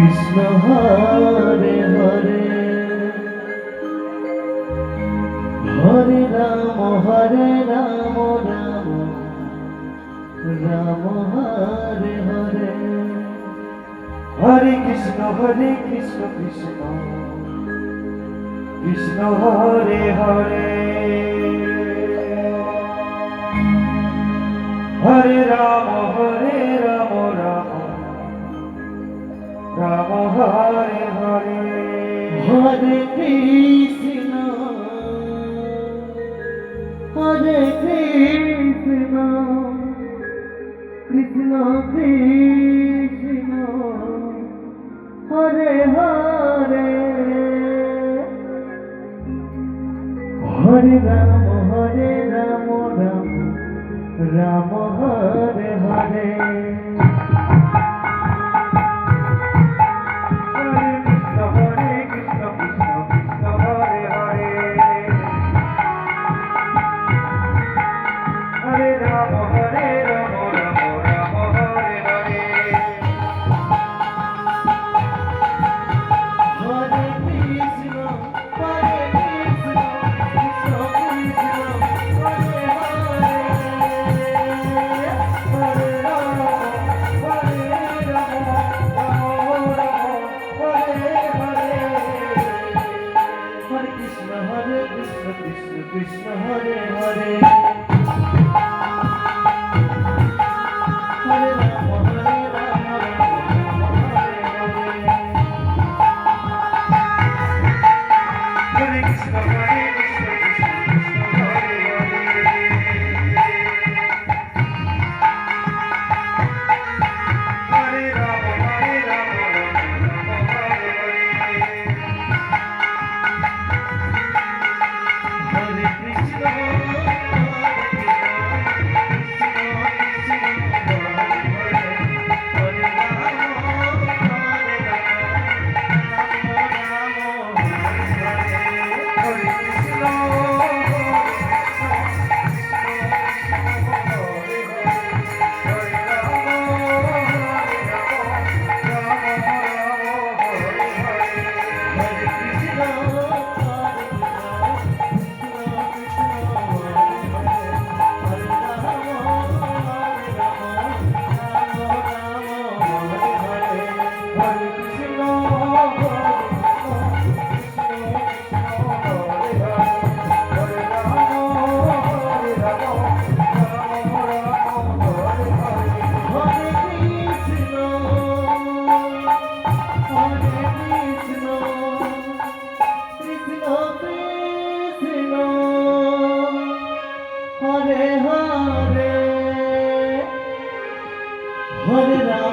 Krishna Hare Hare Hare Ram Ram Ram Hare Hare Hare Krishna Krishna Krishna Hare Hare Hare Ram Ram Hare Hare Hare Krishna Krishna Krishna Hare Hare Hare Ram Ram Hare Hare Krishna Hare Hare Hare Rama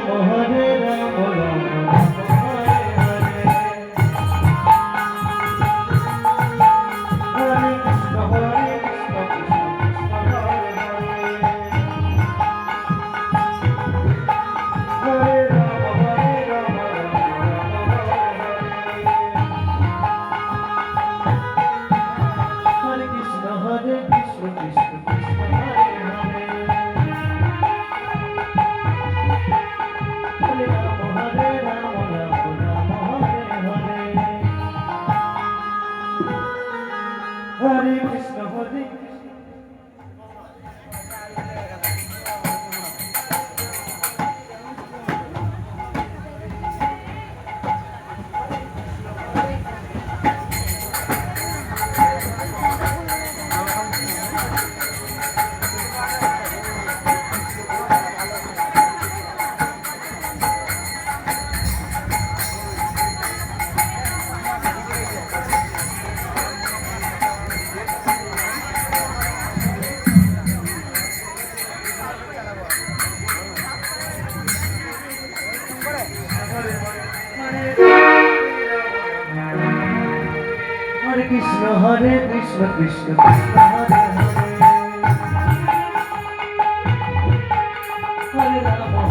Hare Krishna Hare Krishna Hare Hare Rama Krishna Krishna Hare Hare Rama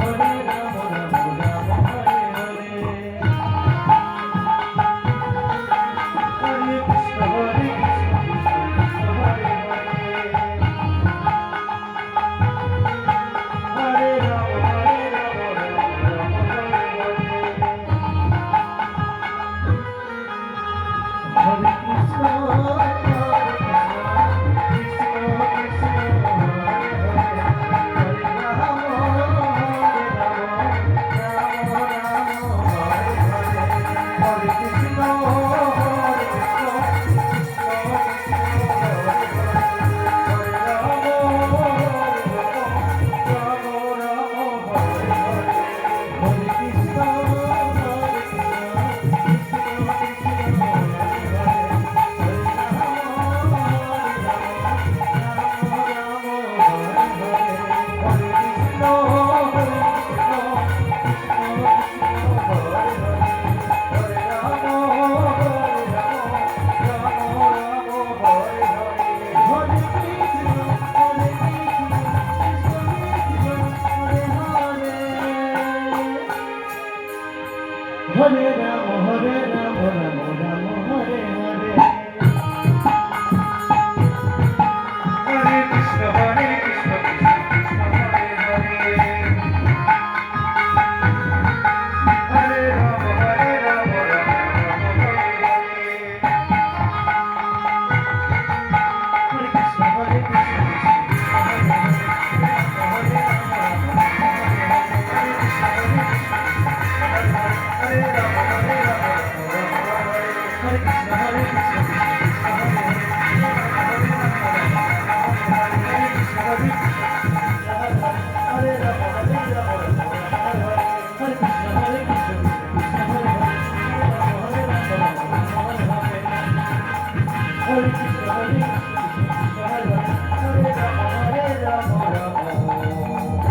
Hare Rama, Hare Rama, Rama Rama, Hare Hare. Hare Krishna, Hare Krishna, Krishna Krishna, Hare Hare. Hare Rama, Hare Rama, Rama Rama, Hare Hare. Hare Krishna, Hare Krishna, Krishna Krishna, Hare Hare. Hare Rama, Rama Rama, Hare Hare. Hare Krishna, Hare Krishna, Hare Rama, Hare Rama, Rama Rama, Hare Hare. Hare Krishna, Hare Krishna, Krishna Krishna, Hare Hare. Hare Rama, Hare Rama, Hare Krishna, Hare Krishna, Hare Rama, Hare Rama, Rama Rama, Hare Hare. Hare Krishna, Hare Krishna, Krishna Krishna, Hare Hare. Hare Rama, Hare Rama, Rama Rama, Hare Hare. Hare Krishna, Hare Krishna, Krishna Krishna, Hare Hare. Hare Rama, Hare Rama, Rama Rama, Hare Hare.